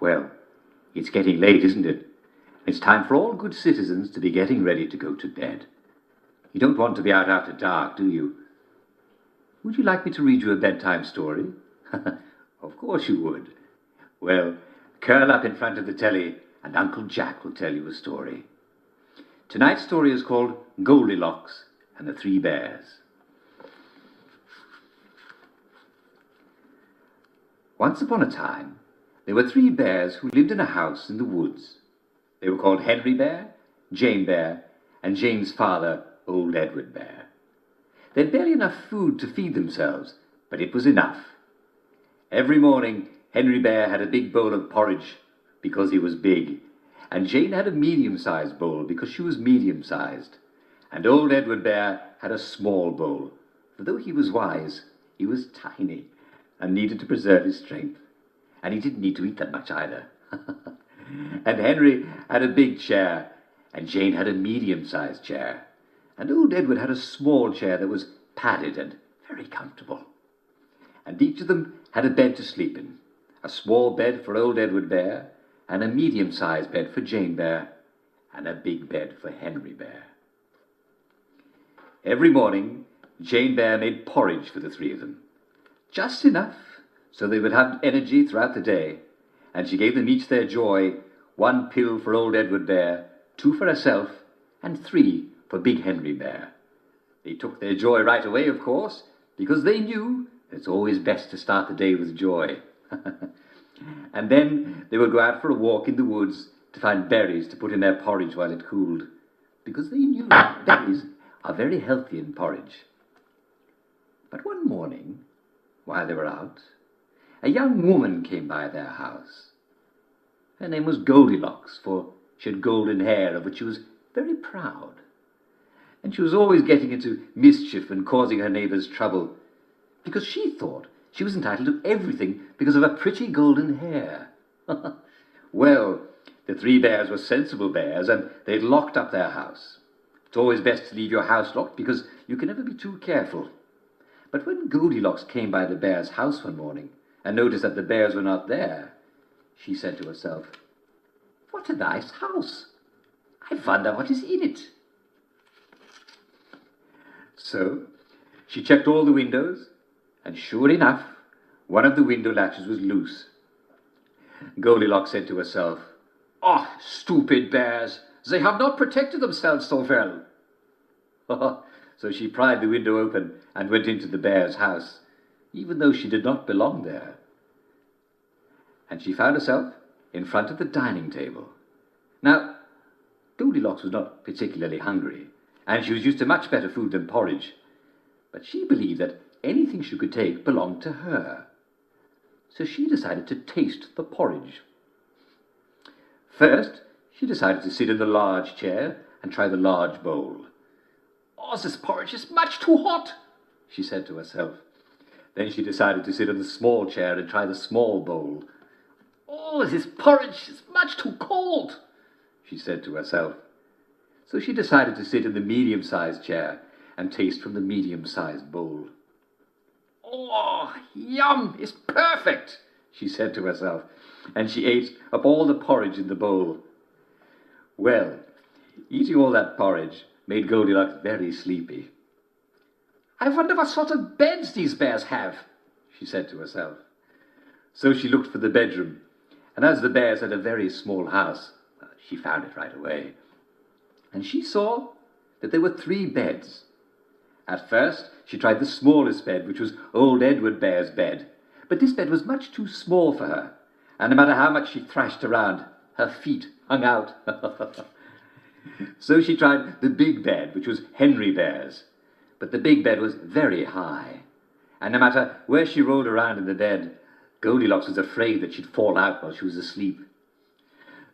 Well, it's getting late, isn't it? It's time for all good citizens to be getting ready to go to bed. You don't want to be out after dark, do you? Would you like me to read you a bedtime story? Of course you would. Well, curl up in front of the telly and Uncle Jack will tell you a story. Tonight's story is called Goldilocks and the Three Bears. Once upon a time, there were three bears who lived in a house in the woods. They were called Henry Bear, Jane Bear, and Jane's father, Old Edward Bear. They had barely enough food to feed themselves, but it was enough. Every morning, Henry Bear had a big bowl of porridge because he was big, and Jane had a medium-sized bowl because she was medium-sized, and Old Edward Bear had a small bowl, for though he was wise, he was tiny and needed to preserve his strength, and he didn't need to eat that much either. And Henry had a big chair, and Jane had a medium-sized chair, and Old Edward had a small chair that was padded and very comfortable. And each of them had a bed to sleep in, a small bed for Old Edward Bear, and a medium-sized bed for Jane Bear, and a big bed for Henry Bear. Every morning, Jane Bear made porridge for the three of them, just enough so they would have energy throughout the day, and she gave them each their joy, 1 pill for Old Edward Bear, 2 for herself, and 3 for Big Henry Bear. They took their joy right away, of course, because they knew it's always best to start the day with joy. And then they would go out for a walk in the woods to find berries to put in their porridge while it cooled, because they knew that berries are very healthy in porridge. But one morning, while they were out, a young woman came by their house. Her name was Goldilocks, for she had golden hair, of which she was very proud. And she was always getting into mischief and causing her neighbours trouble, because she thought she was entitled to everything because of her pretty golden hair. Well, the three bears were sensible bears, and they'd locked up their house. It's always best to leave your house locked, because you can never be too careful. But when Goldilocks came by the bears' house one morning and noticed that the bears were not there, she said to herself, "What a nice house! I wonder what is in it." So she checked all the windows, and sure enough, one of the window latches was loose. Goldilocks said to herself, "Oh, stupid bears! They have not protected themselves so well." So she pried the window open and went into the bear's house, even though she did not belong there. And she found herself in front of the dining table. Now, Goldilocks was not particularly hungry, and she was used to much better food than porridge, but she believed that anything she could take belonged to her. So she decided to taste the porridge. First, she decided to sit in the large chair and try the large bowl. "Oh, this porridge is much too hot," she said to herself. Then she decided to sit in the small chair and try the small bowl. "Oh, this porridge is much too cold," she said to herself. So she decided to sit in the medium-sized chair and taste from the medium-sized bowl. "Oh, yum, it's perfect," she said to herself, and she ate up all the porridge in the bowl. Well, eating all that porridge made Goldilocks very sleepy. "I wonder what sort of beds these bears have," she said to herself. So she looked for the bedroom, and as the bears had a very small house, she found it right away. And she saw that there were 3 beds. At first, she tried the smallest bed, which was Old Edward Bear's bed, but this bed was much too small for her, and no matter how much she thrashed around, her feet hung out. So she tried the big bed, which was Henry Bear's, but the big bed was very high, and no matter where she rolled around in the bed, Goldilocks was afraid that she'd fall out while she was asleep.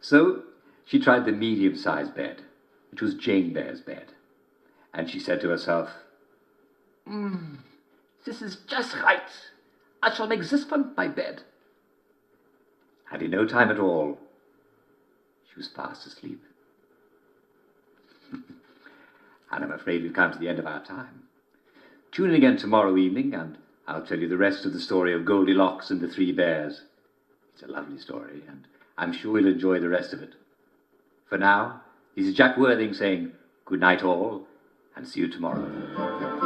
So she tried the medium-sized bed, which was Jane Bear's bed, and she said to herself, "This is just right. I shall make this one my bed." And in no time at all, she was fast asleep. And I'm afraid we've come to the end of our time. Tune in again tomorrow evening, and I'll tell you the rest of the story of Goldilocks and the 3 bears. It's a lovely story, and I'm sure you'll enjoy the rest of it. For now, this is Jack Worthing saying good night all, and see you tomorrow.